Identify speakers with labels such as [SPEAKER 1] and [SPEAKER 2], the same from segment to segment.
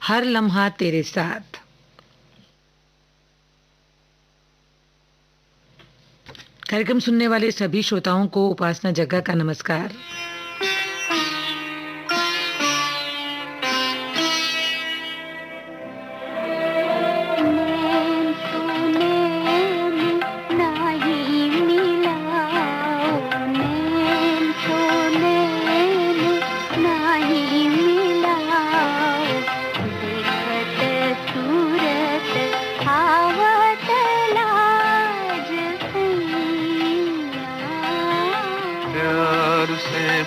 [SPEAKER 1] हर लम्हा तेरे साथ। कार्यक्रम सुनने वाले सभी श्रोताओं को उपासना जग्गा का नमस्कार।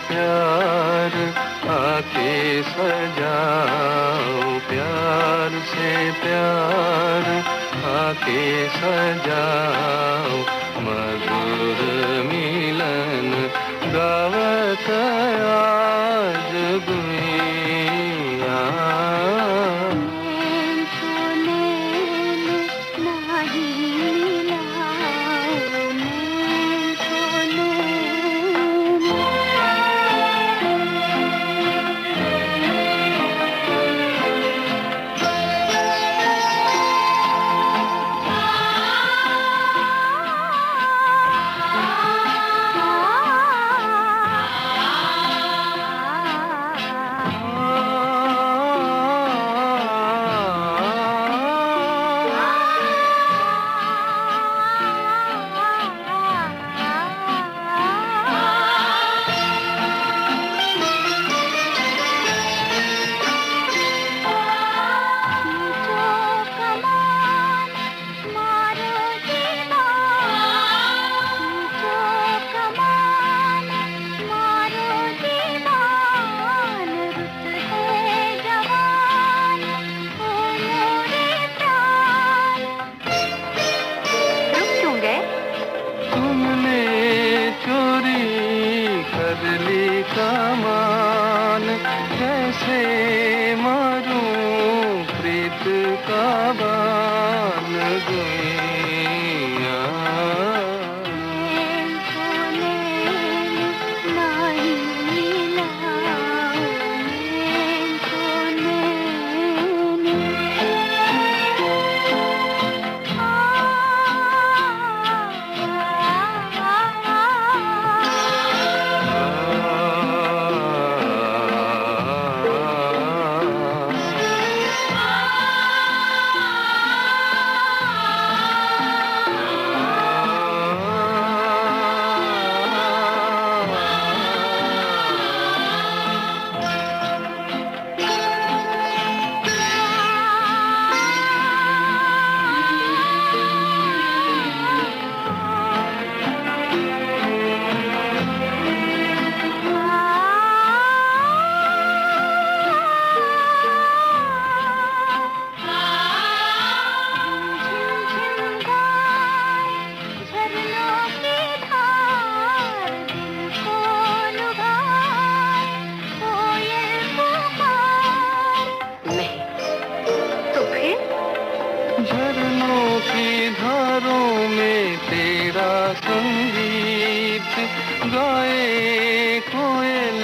[SPEAKER 2] प्यार आके सजाओ, प्यार से प्यार आके सजाओ, मधुर मिलन गावत आज दुनिया। कमान कैसे मारूं प्रीत का बान गुइया। झरनों की धारों में तेरा संगीत गाए कोयल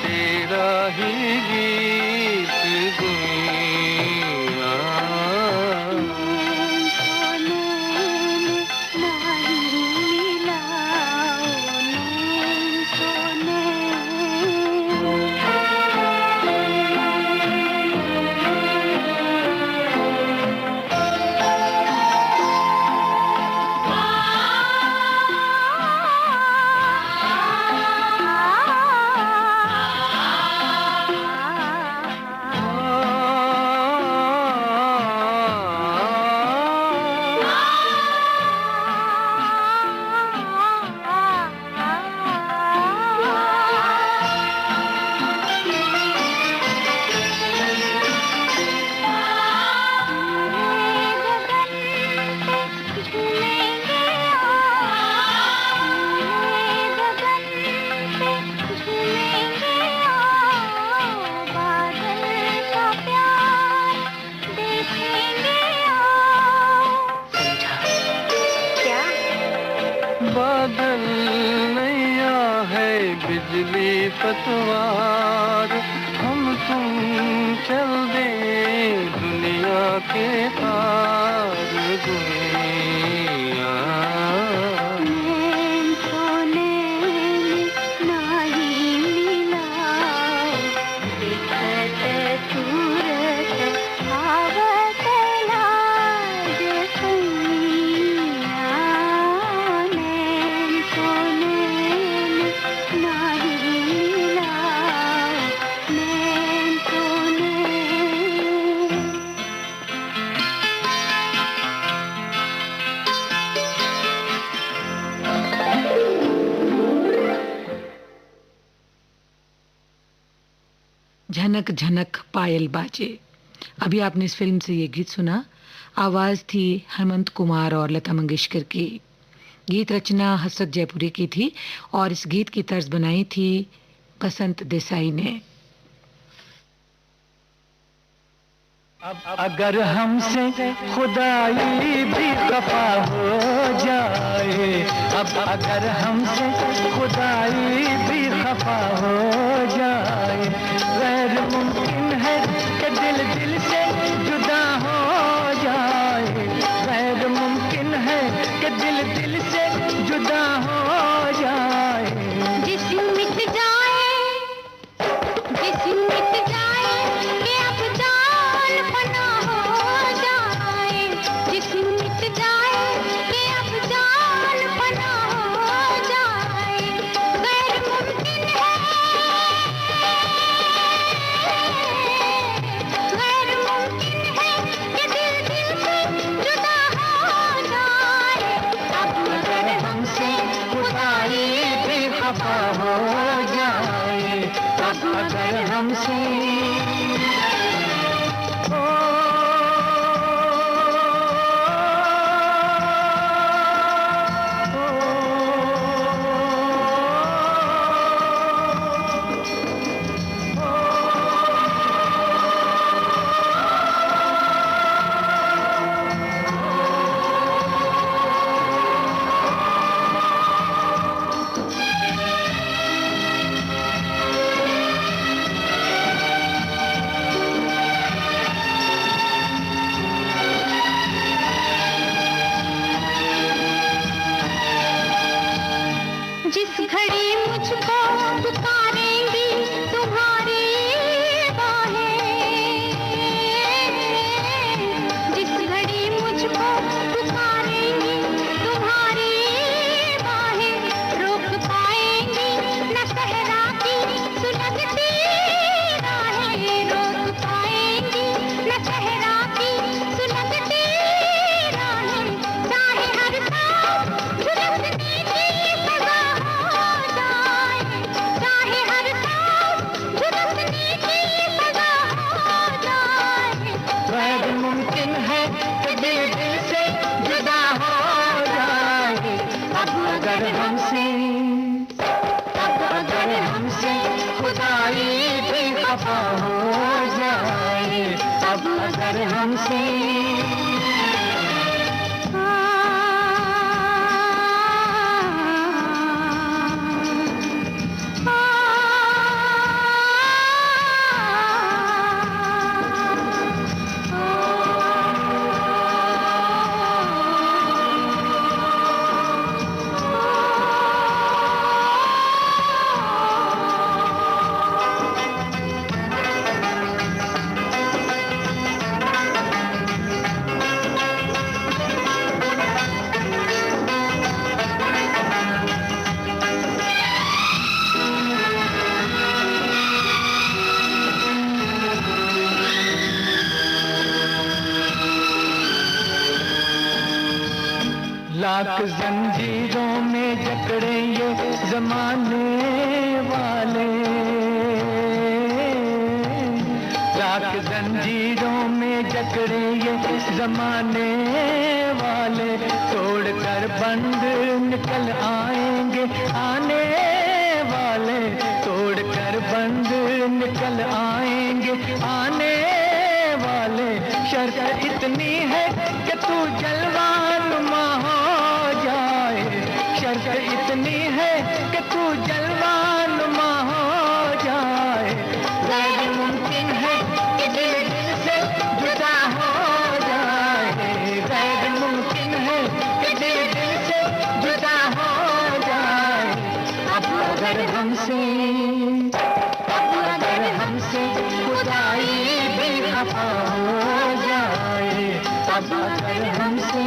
[SPEAKER 2] तेरा ही गीत गुइया। बादल नैया है बिजली पतवार, हम तुम चल दे
[SPEAKER 1] खनक झनक पायल बाजे। अभी आपने इस फिल्म से ये गीत सुना। आवाज़ थी हेमंत कुमार और लता मंगेशकर की। गीत रचना हसरत जयपुरी की थी और इस गीत की तर्ज बनाई थी बसंत देसाई ने।
[SPEAKER 2] अगर हमसे खुदाई भी खफा हो जाए, अब अगर हमसे खुदाई भी खफा हो जाए, गैर मुमकिन है कि दिल दिल से जुदा हो जाए, गैर मुमकिन है कि दिल दिल से जुदा हो जाए।
[SPEAKER 3] जिस्म मिट जाए, जिस्म मिट जाए कि अब जान फना हो जाए, जिस्म मिट जाए कि अब जान फना हो जाए, गैर मुमकिन है, गैर मुमकिन है कि दिल दिल से जुदा हो जाए। अब अगर हमसे खुदाई भी खफा हो जाए, अब अगर हमसे जिस घड़ी मुझको पुकारेंगी तुम्हारी बाहें, जिस घड़ी मुझको पुकारेंगी तुम्हारी बाहें, रोक पाएंगी न सहरा की सुलगती राहें, रोक पाएंगी न सहरा की सुलगती राहें, चाहे हर सांस झुलसने की सजा हो जाए, चाहे हर सांस झुलसने की सजा हो जाए,
[SPEAKER 2] गैर मुमकिन है कि दिल दिल से जुदा हो जाए। अब अगर हमसे, अब अगर हमसे खुदाई भी खफा हो जाए, अब अगर हमसे लाख जंजीरों में जकड़े ये जमाने वाले, लाख जंजीरों में जकड़े ये जमाने वाले, तोड़ कर बंद निकल आएंगे आने वाले, तोड़ कर बंद निकल आएंगे आने वाले, शर्त इतनी है कि तू जलवानुमा हो जाए, शर्त इतनी है कि तू जलवानुमा हो जाए, गैर मुमकिन है कि दिल दिल से जुदा हो जाए, गैर मुमकिन है कि दिल दिल से जुदा हो जाए। अब अगर हमसे, अब अगर हमसे खुदाई भी खफा हो जाए, अब अगर हमसे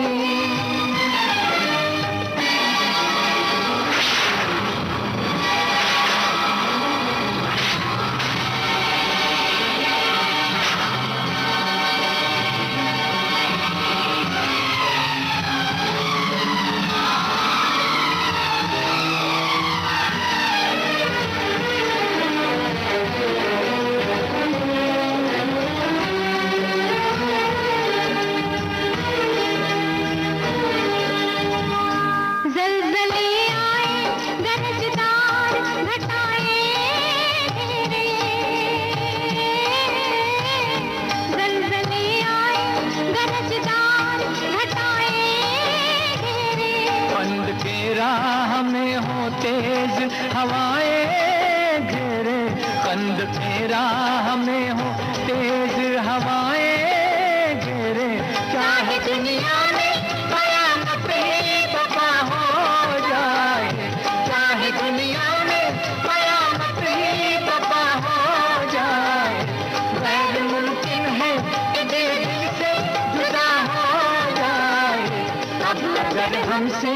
[SPEAKER 2] अगर हमसे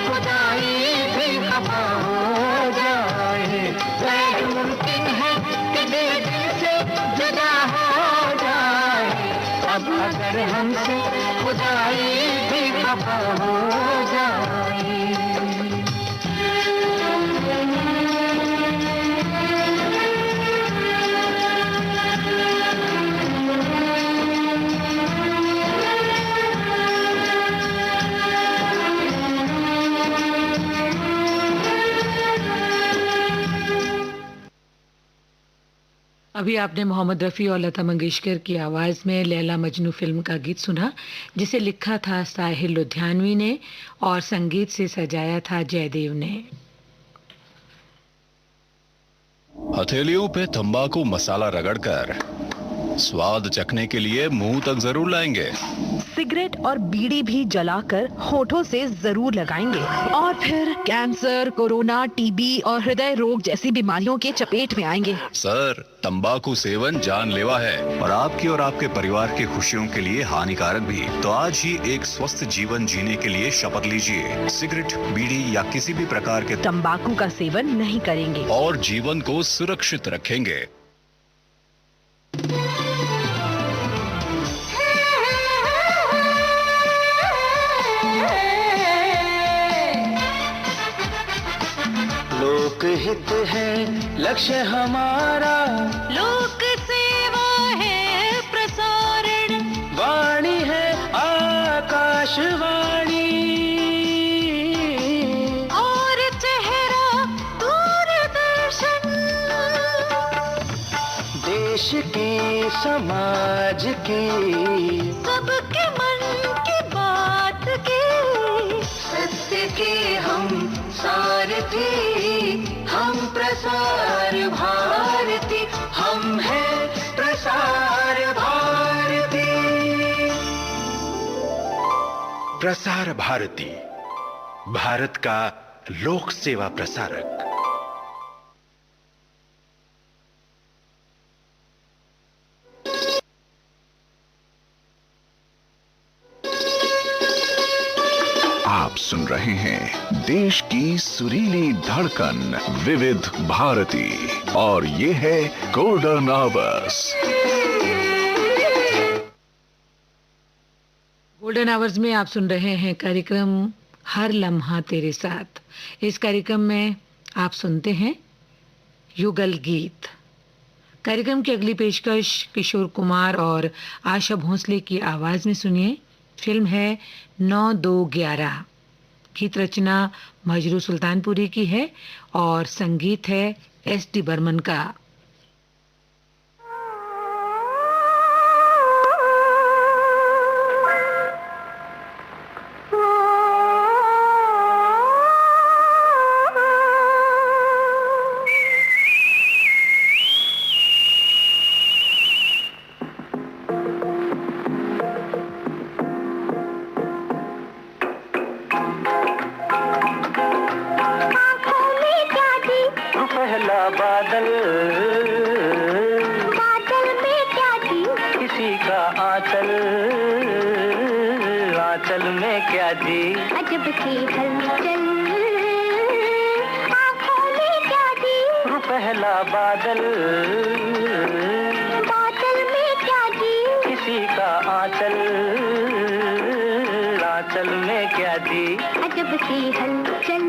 [SPEAKER 2] खुदाई भी खफा हो जाए, शायद मुमकिन है कि दिल से जुदा हो जाए। अब अगर हमसे खुदाई भी खफा हो जाए।
[SPEAKER 1] अभी आपने मोहम्मद रफ़ी और लता मंगेशकर की आवाज़ में लैला मजनू फिल्म का गीत सुना, जिसे लिखा था साहिल लुधियानवी ने और संगीत से सजाया था जयदेव ने।
[SPEAKER 4] हथेलियों पे तंबाकू मसाला रगड़कर स्वाद चखने के लिए मुंह तक जरूर लाएंगे।
[SPEAKER 5] सिगरेट और बीड़ी भी जलाकर होठों से जरूर लगाएंगे और फिर कैंसर, कोरोना, टीबी और हृदय रोग जैसी बीमारियों के चपेट में आएंगे।
[SPEAKER 4] सर, तंबाकू सेवन जानलेवा है और आपकी और आपके परिवार की खुशियों के लिए हानिकारक भी। तो आज ही एक स्वस्थ जीवन जीने के लिए शपथ लीजिए। सिगरेट, बीड़ी या किसी भी प्रकार के
[SPEAKER 5] तंबाकू का सेवन नहीं करेंगे
[SPEAKER 4] और जीवन को सुरक्षित रखेंगे।
[SPEAKER 2] लोकहित है लक्ष्य हमारा,
[SPEAKER 3] लोक सेवा है प्रसारण,
[SPEAKER 2] वाणी है आकाशवाणी
[SPEAKER 3] और चेहरा दूरदर्शन।
[SPEAKER 2] देश के समाज के
[SPEAKER 3] सबके मन की बात के,
[SPEAKER 2] सत्य के हम सारथी, हम प्रसार भारती, हम हैं प्रसार भारती।
[SPEAKER 6] प्रसार भारती, भारत का लोक सेवा प्रसारक।
[SPEAKER 7] आप सुन रहे हैं देश की सुरीली धड़कन विविध भारती और ये है गोल्डन आवर्स।
[SPEAKER 1] गोल्डन आवर्स में आप सुन रहे हैं कार्यक्रम हर लम्हा तेरे साथ। इस कार्यक्रम में आप सुनते हैं युगल गीत। कार्यक्रम की अगली पेशकश किशोर कुमार और आशा भोसले की आवाज में सुनिए। फिल्म है 9-2-11। गीत रचना मजरू सुल्तानपुरी की है और संगीत है S.D. बर्मन का।
[SPEAKER 2] बादल बादल में क्या जी, किसी का आंचल आंचल में क्या जी,
[SPEAKER 3] अजब सी हलचल आँखों में क्या जी,
[SPEAKER 2] पहला बादल
[SPEAKER 3] बादल में क्या जी,
[SPEAKER 2] किसी का आंचल आंचल में क्या जी,
[SPEAKER 3] अजब सी हलचल।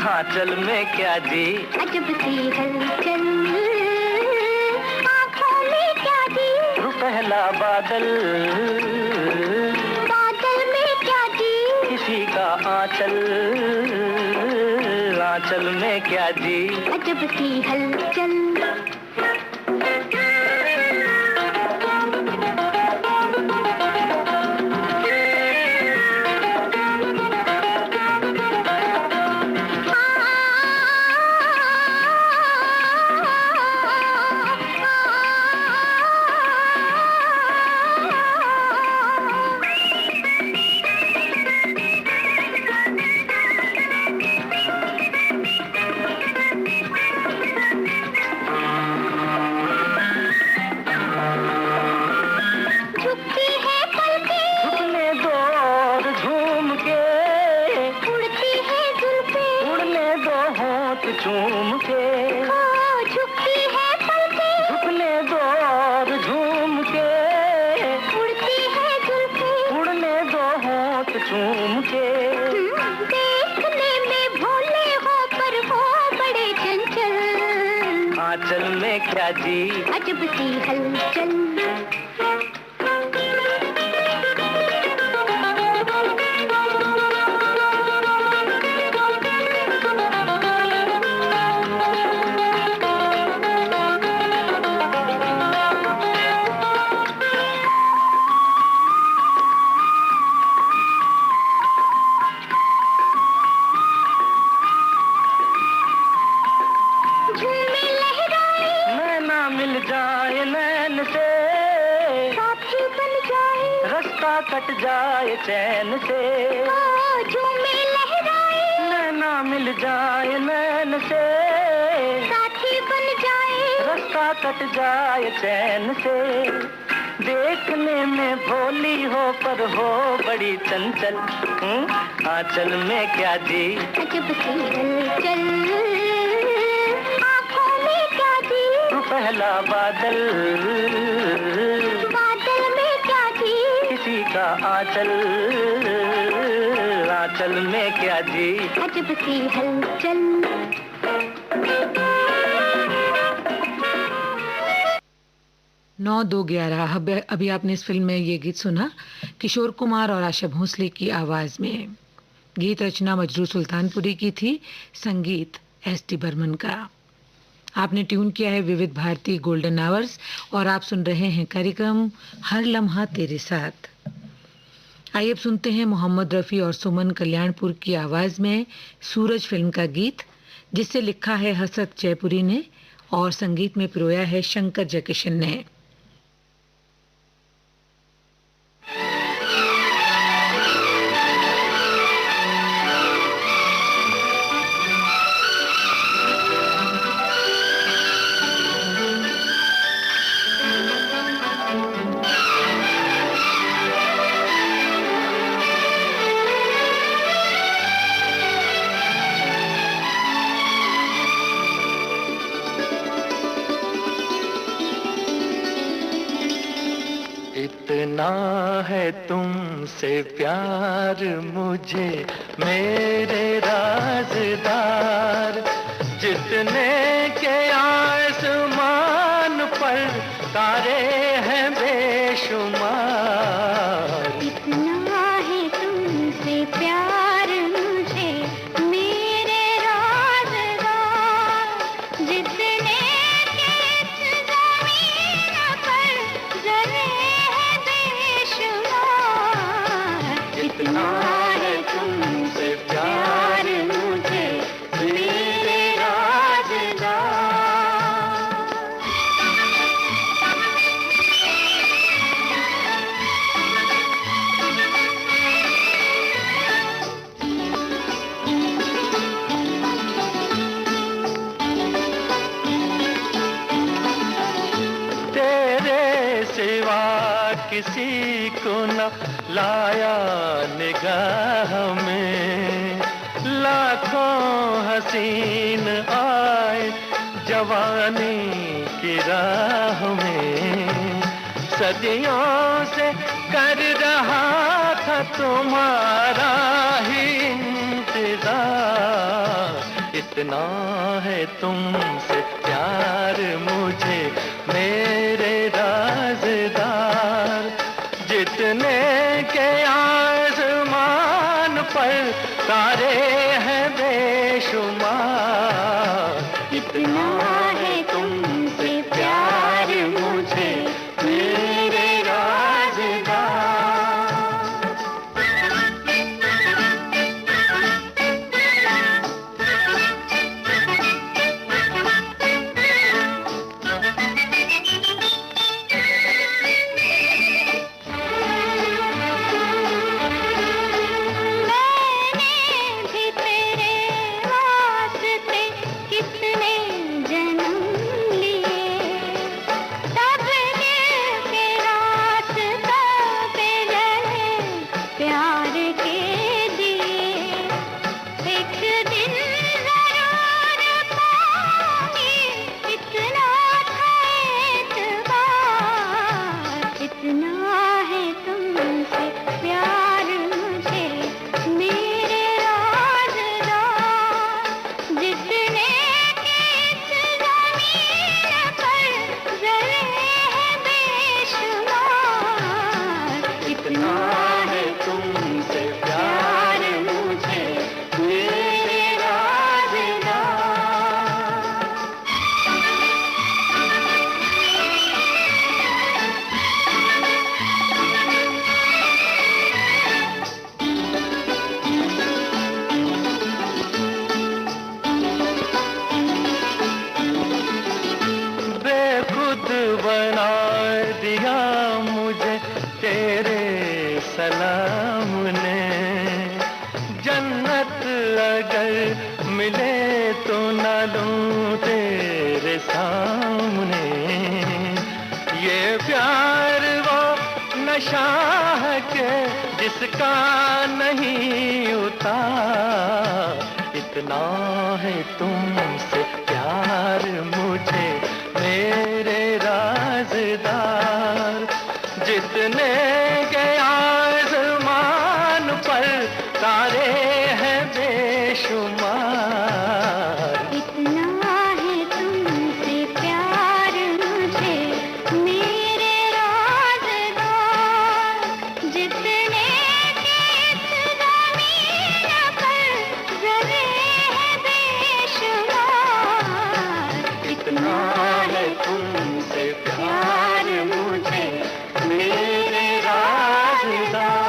[SPEAKER 2] आंचल में क्या जी,
[SPEAKER 3] अजब सी हलचल
[SPEAKER 2] पहला बादल,
[SPEAKER 3] बादल में क्या जी,
[SPEAKER 2] किसी का आंचल, आंचल में क्या जी,
[SPEAKER 3] अजब सी हलचल।
[SPEAKER 2] झूम के
[SPEAKER 3] झुकती है पलकें,
[SPEAKER 2] झुकने दो और झूम के,
[SPEAKER 3] उड़ती है जुल्फें,
[SPEAKER 2] उड़ने दो होंठ झूम के।
[SPEAKER 3] देखने में भोले हो पर हो बड़े चंचल,
[SPEAKER 2] आंचल में क्या जी,
[SPEAKER 3] अजब सी हलचल।
[SPEAKER 2] जाए नैन से,
[SPEAKER 3] साथी बन जाए,
[SPEAKER 2] रास्ता कट जाए चैन से,
[SPEAKER 3] झूमे लहराए,
[SPEAKER 2] नैना मिल जाए नैन से,
[SPEAKER 3] साथी बन जाए,
[SPEAKER 2] रास्ता कट जाए चैन से। देखने में भोली हो पर हो बड़ी चंचल, आंचल में क्या जी,
[SPEAKER 3] अजब सी हलचल। आँखों में क्या जी,
[SPEAKER 2] पहला बादल,
[SPEAKER 3] बादल में क्या जी,
[SPEAKER 2] किसी का आंचल, आंचल में क्या जी,
[SPEAKER 3] अजब सी हलचल।
[SPEAKER 1] 9-2-11। अभी आपने इस फिल्म में ये गीत सुना किशोर कुमार और आशा भोसले की आवाज में। गीत रचना मजरू सुल्तानपुरी की थी, संगीत एस.टी. बर्मन का। आपने ट्यून किया है विविध भारती गोल्डन आवर्स और आप सुन रहे हैं कार्यक्रम हर लम्हा तेरे साथ। आइए अब सुनते हैं मोहम्मद रफ़ी और सुमन कल्याणपुर की आवाज़ में सूरज फिल्म का गीत, जिसे लिखा है हसरत जयपुरी ने और संगीत में पिरोया है शंकर जयकिशन ने।
[SPEAKER 2] इतना है तुमसे प्यार मुझे मेरे राज़दार, जितने के आसमान पर तारे हैं बेशुमार।
[SPEAKER 3] इतना है तुमसे प्यार मुझे मेरे राज़दार, जितने के इस ज़मीन पर ज़रे हैं बेशुमार। इतना है तुमसे प्यार मुझे मेरे राज़दार।
[SPEAKER 2] तेरे सिवा किसी को न लाया निगाह में, लाखों हसीन आए जवानी की राह में, सदियों से कर रहा था तुम्हारा ही इंतजार। इतना है तुमसे प्यार मुझे मेरे राज़दार। तारे हैं बेशुमार।
[SPEAKER 3] इतना है तुमसे प्यार मुझे मेरे मैंने भी तेरे वास्ते कितने जन्म लिए, तब दिल के रास्ता पे जले प्यार के दिए। एक दिन जरूर पाऊंगी, इतना था एतबार। इतना है तुमसे प्यार मुझे मेरे राज़दार, जितने कि इस ज़मीन पर ज़रे हैं बेशुमार। इतना है तुमसे प्यार मुझे मेरे राज़दार।
[SPEAKER 2] बेखुद बना दिया मुझे तेरे सलाम ने। जन्नत अगर मिले तो न लूं तेरे सामने। ये प्यार वो नशा है के जिसका नहीं उतार। इतना है तुमसे प्यार मुझे मेरे राज़दार, जितने के आसमान पर तारे हैं बेशुमार।
[SPEAKER 3] इतना है तुमसे प्यार मुझे मेरे राज़दार, जितने कि इस ज़मीन पर ज़रे हैं बेशुमार।
[SPEAKER 2] इतना है तुमसे प्यार मुझे मेरे राज़दार।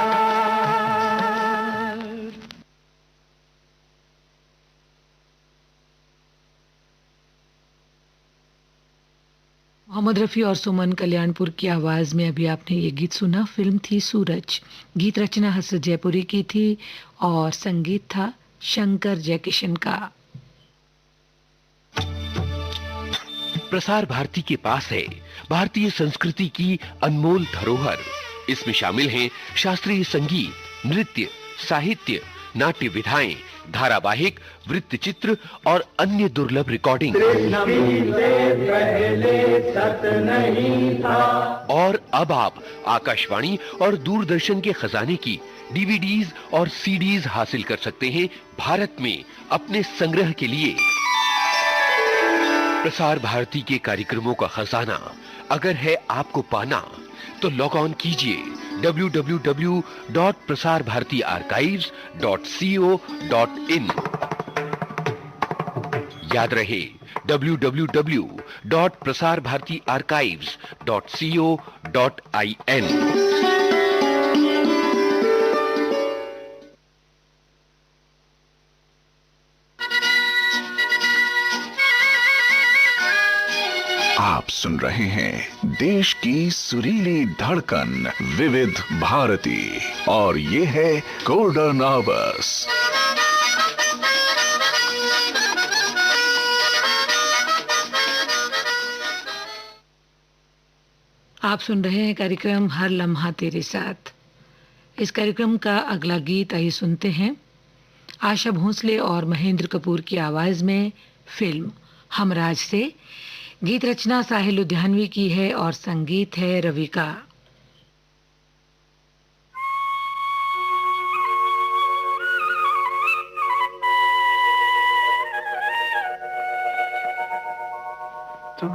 [SPEAKER 1] मोहम्मद रफ़ी और सुमन कल्याणपुर की आवाज़ में अभी आपने ये गीत सुना। फिल्म थी सूरज। गीत रचना हसरत जयपुरी की थी और संगीत था शंकर जयकिशन का।
[SPEAKER 8] प्रसार भारती के पास है भारतीय संस्कृति की अनमोल धरोहर। इसमें शामिल हैं शास्त्रीय संगीत, नृत्य, साहित्य, नाट्य विधाएं, धारावाहिक, वृत्तचित्र और अन्य दुर्लभ रिकॉर्डिंग। और अब आप आकाशवाणी और दूरदर्शन के खजाने की डीवीडीज और सीडीज हासिल कर सकते हैं भारत में अपने संग्रह के लिए। प्रसार भारती के कार्यक्रमों का खजाना अगर है आपको पाना, तो लॉग ऑन कीजिए www.prasarbhartiarchives.co.in। याद रहे www.prasarbhartiarchives.co.in।
[SPEAKER 7] आप सुन रहे हैं देश की सुरीली धड़कन विविध भारती और ये है गोल्डन आवर्स।
[SPEAKER 1] आप सुन रहे हैं कार्यक्रम हर लम्हा तेरे साथ। इस कार्यक्रम का अगला गीत आइए सुनते हैं। आशा भोसले और महेंद्र कपूर की आवाज में फिल्म हमराज से। गीत रचना साहिल लुधियानवी की है और संगीत है रवि का।
[SPEAKER 2] तू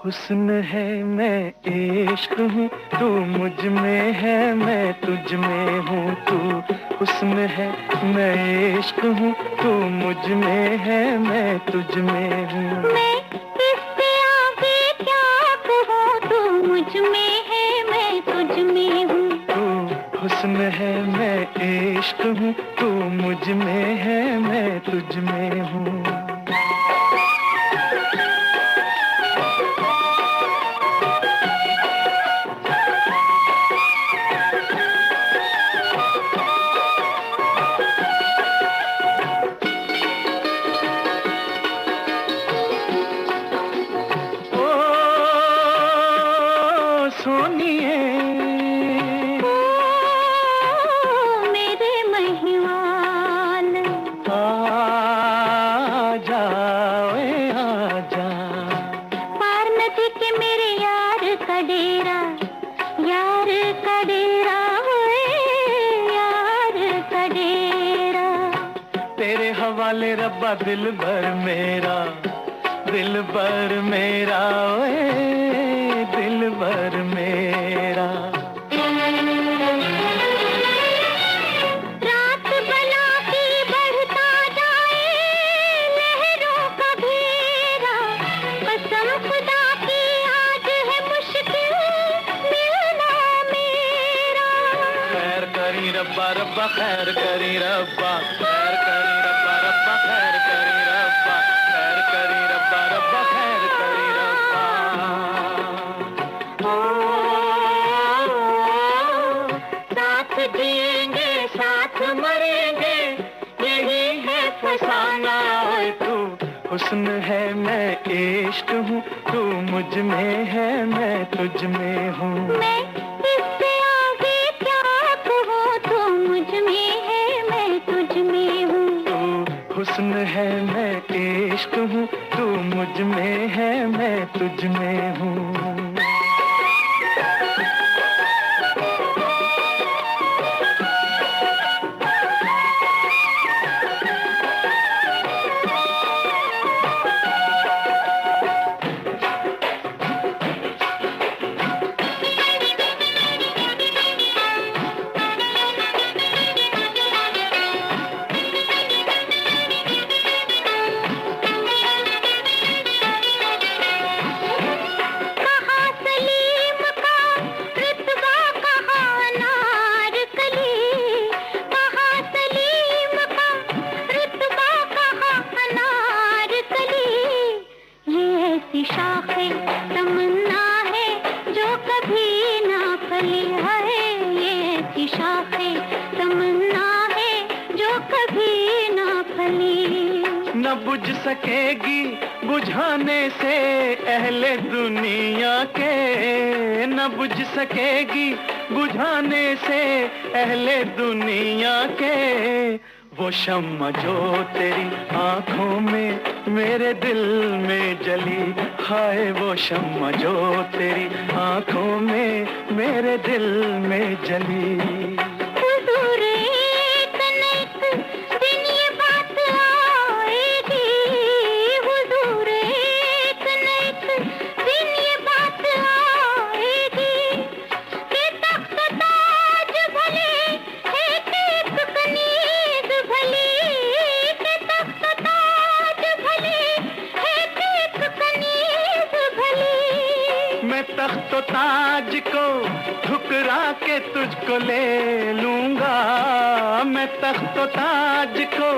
[SPEAKER 2] हुस्न है मैं इश्क हूँ, तू मुझ में है मैं तुझ में हूँ। तू हुस्न है मैं इश्क हूँ, तू मुझ में है मैं तुझ में हूँ।
[SPEAKER 3] मैं इससे आगे क्या कहूँ, तू मुझ में है मैं तुझ में हूँ।
[SPEAKER 2] तू हुस्न है मैं इश्क हूँ, तू मुझ में है मैं तुझ में हूँ। सोनिए
[SPEAKER 3] ओ मेरे महिवाल,
[SPEAKER 2] आजा ओए आजा।
[SPEAKER 3] पार नदी के मेरे यार का डेरा, यार का डेरा होए, यार का डेरा।
[SPEAKER 2] तेरे हवाले रब्बा दिल भर मेरा, दिल भर मेरा ओए दिल भर मेरा।
[SPEAKER 3] रात बना के बढ़ता जाए लहरों का घेरा, कसम खुदा की आज है मुश्किल मिलना मेरा।
[SPEAKER 2] खैर करी रब्बा रब्बा खैर करी रब्बा, खैर करी रब्बा रब्बा खैर करी रब्बा, खैर करी रब्बा रब्बा खैर करी रब्बा।
[SPEAKER 3] साथ जिएंगे साथ मरेंगे, यही है फसाना।
[SPEAKER 2] ओए तू हुस्न है मैं इश्क हूँ, तू मुझ में है मैं तुझ में हूँ।
[SPEAKER 3] मैं इससे आगे क्या कहूँ, तू मुझ में है मैं तुझ में हूँ।
[SPEAKER 2] तू हुस्न है मैं इश्क हूँ, तू मुझ में है मैं तुझ में हूँ।
[SPEAKER 3] कहाँ सलीम का रुतबा, कहाँ अनारकली। कहाँ सलीम का रुतबा, कहाँ अनारकली। ये ऐसी शाखे तमन्ना है जो कभी ना फली है। ये ऐसी शाखे तमन्ना है जो कभी ना फली।
[SPEAKER 2] न बुझ सकेगी बुझाने से अहले दुनिया के, न बुझ सकेगी बुझाने से अहले दुनिया के। वो शम्मा जो तेरी आंखों में मेरे दिल में जली, हाय वो शम्मा जो तेरी आंखों में मेरे दिल में जली।
[SPEAKER 3] हुजूर एक न एक दिन ये बात आएगी, हुजूर एक न एक दिन ये बात आएगी कि तख्त ताज भले एक एक कनीज भली, कि तख्त ताज भले एक एक कनीज भली।
[SPEAKER 2] मैं तख्त ताज को ठुकरा के तुझको ले लूंगा, मैं तख्त ताज को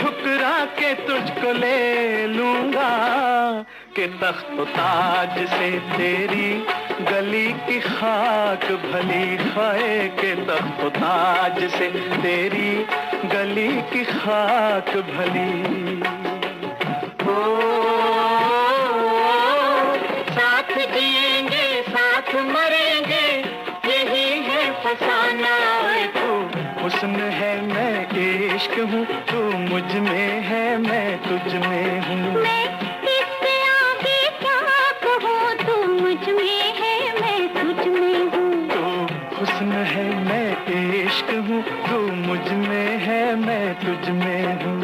[SPEAKER 2] ठुकरा के तुझको ले लूंगा। कि तख्त ताज से तेरी गली की खाक भली खाए, के तख्त ताज से तेरी गली की खाक भली। ओ साथ जिएंगे साथ मरेंगे, यही है फसाना। ओए तू हुस्न है मैं इश्क हूँ, तू मुझ में है मैं तुझ में हूँ।
[SPEAKER 3] मैं इससे आगे क्या कहूँ, तू मुझ में है मैं तुझ में हूँ।
[SPEAKER 2] तू हुस्न है मैं इश्क हूँ, तू मुझ में है मैं तुझ में हूँ।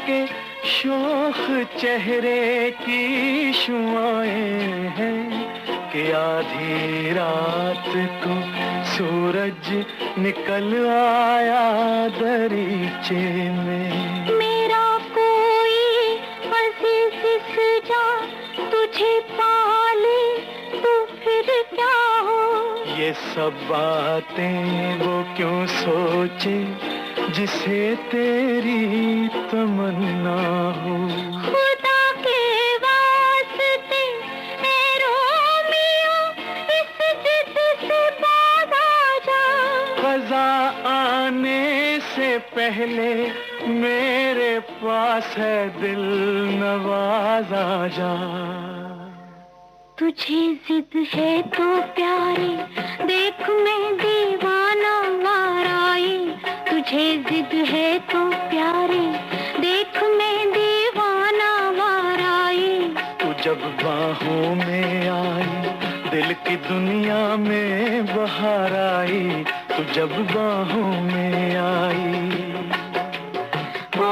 [SPEAKER 2] के शोख चेहरे की शुआएं हैं कि आधी रात को सूरज निकल आया दरीचे में।
[SPEAKER 3] मेरा कोई अजीज सजा तुझे पाले तो फिर क्या हो।
[SPEAKER 2] ये सब बातें वो क्यों सोचे जिसे तेरी तमन्ना हो।
[SPEAKER 3] खुदा के वास्ते ए रोमियो इस जिद से बाज आ जा।
[SPEAKER 2] क़ज़ा आने से पहले मेरे पास है दिल नवाज आ जा।
[SPEAKER 3] तुझे जिद है तो प्यारे देख मैं दीवाना वाराई। तुझे जिद है तो प्यारे देख मैं दीवाना वाराई।
[SPEAKER 2] तू जब बाहों में आई दिल की दुनिया में बहार आई। तू जब बाहों में आई।
[SPEAKER 3] ओ,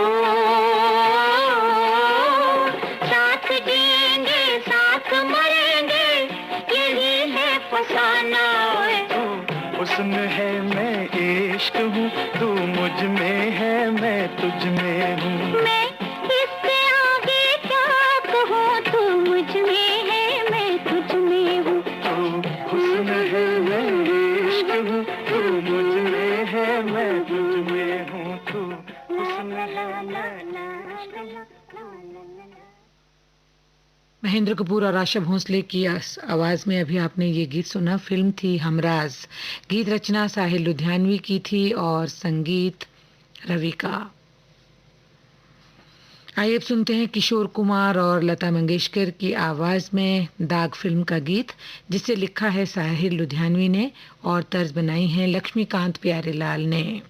[SPEAKER 3] साथ जिएंगे साथ मरेंगे यही है फसाना।
[SPEAKER 2] हुस्न है मैं इश्क हूँ तू मुझ में है मैं तुझ में हूँ।
[SPEAKER 3] मैं इससे आगे क्या कहूँ तू मुझ में है मैं तुझ में हूँ।
[SPEAKER 2] तू हुस्न है मैं इश्क हूँ तू मुझ में है मैं तुझ में हूँ। तू हुस्न है मैं इश्क हूँ।
[SPEAKER 1] महेंद्र कपूर और आशा भोसले की आवाज में अभी आपने ये गीत सुना। फिल्म थी हमराज। गीत रचना साहिल लुधियानवी की थी और संगीत रवि का। आइए अब सुनते हैं किशोर कुमार और लता मंगेशकर की आवाज में दाग फिल्म का गीत, जिसे लिखा है साहिल लुधियानवी ने और तर्ज बनाई है लक्ष्मीकांत प्यारेलाल ने।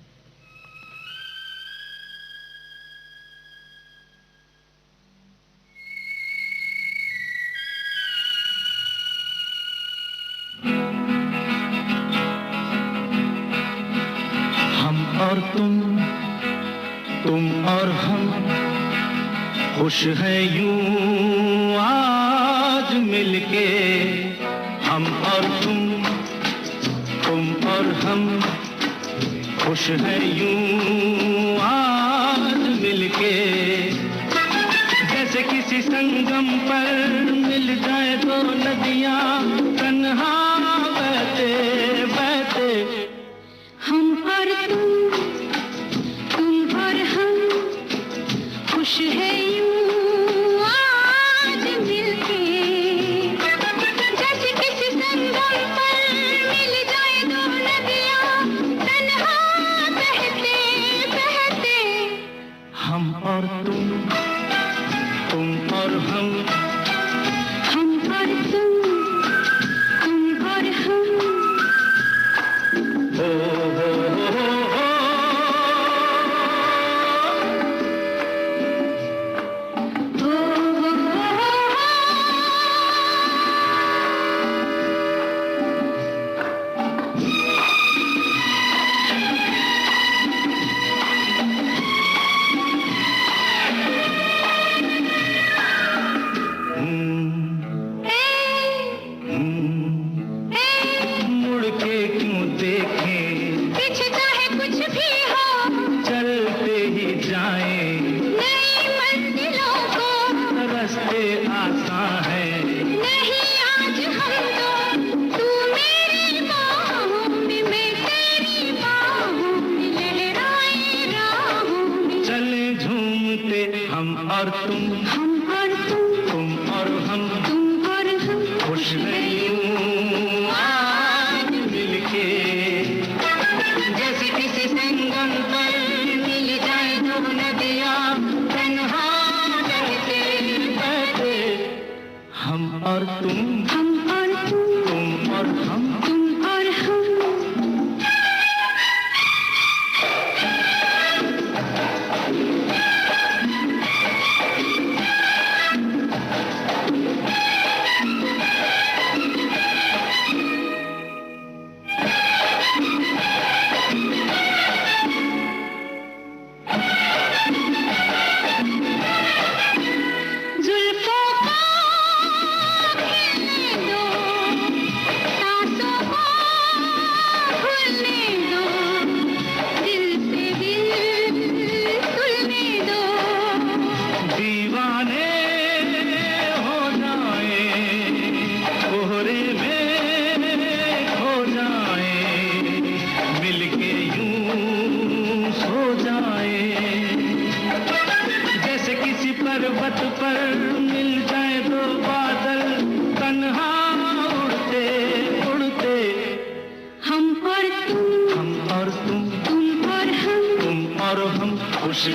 [SPEAKER 2] और तुम और हम खुश हैं यूं आज मिलके। हम और तुम और हम खुश हैं यूं आज मिलके। जैसे किसी संगम पर मिल जाए दो नदियां तन्हा बहते बहते।
[SPEAKER 3] हम और तुम और हम खुश है यूं आज मिलके। जैसे किसी संगम पर मिल जाए दो नदियां तन्हा बहते बहते।
[SPEAKER 2] हम और तुम और हम
[SPEAKER 3] और तुम और हम।
[SPEAKER 2] हो और तुम और हम खुश नहीं आज मिलके। जैसे किसी संगम पर मिल जाए दो नदियां तन्हा बहते बहते। हम और तुम और हम।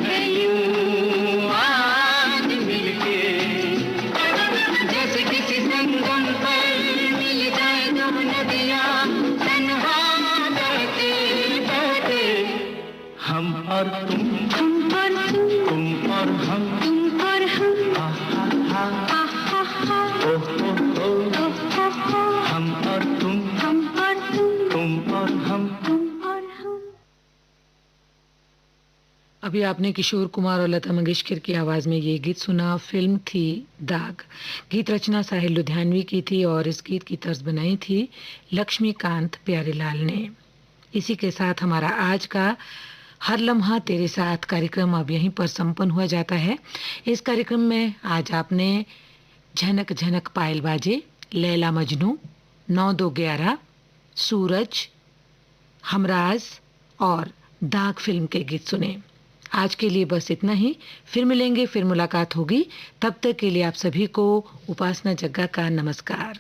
[SPEAKER 2] में यूं आज मिलके, जैसे किसी संगम पर मिल जाए दो नदियां तन्हा बहते बहते, हम और तुम,
[SPEAKER 3] तुम और
[SPEAKER 2] तुम और हम,
[SPEAKER 3] तुम और हम,
[SPEAKER 2] हा हा हा,
[SPEAKER 3] हा हा
[SPEAKER 2] ओ हो ओ,
[SPEAKER 3] हा हा,
[SPEAKER 2] हम और तुम,
[SPEAKER 3] हम और तुम
[SPEAKER 2] तुम और हम।
[SPEAKER 3] और हम।
[SPEAKER 1] अभी आपने किशोर कुमार और लता मंगेशकर की आवाज में ये गीत सुना। फिल्म थी दाग। गीत रचना साहिल लुधियानवी की थी और इस गीत की तर्ज बनाई थी लक्ष्मीकांत प्यारेलाल ने। इसी के साथ हमारा आज का हर लम्हा तेरे साथ कार्यक्रम अब यहीं पर संपन्न हुआ जाता है। इस कार्यक्रम में आज आपने झनक झनक पायल बाजे, लैला मजनू, 9-2-11, सूरज, हमराज और दाग फिल्म के गीत सुने। आज के लिए बस इतना ही। फिर मिलेंगे, फिर मुलाकात होगी। तब तक के लिए आप सभी को उपासना जग्गा का नमस्कार।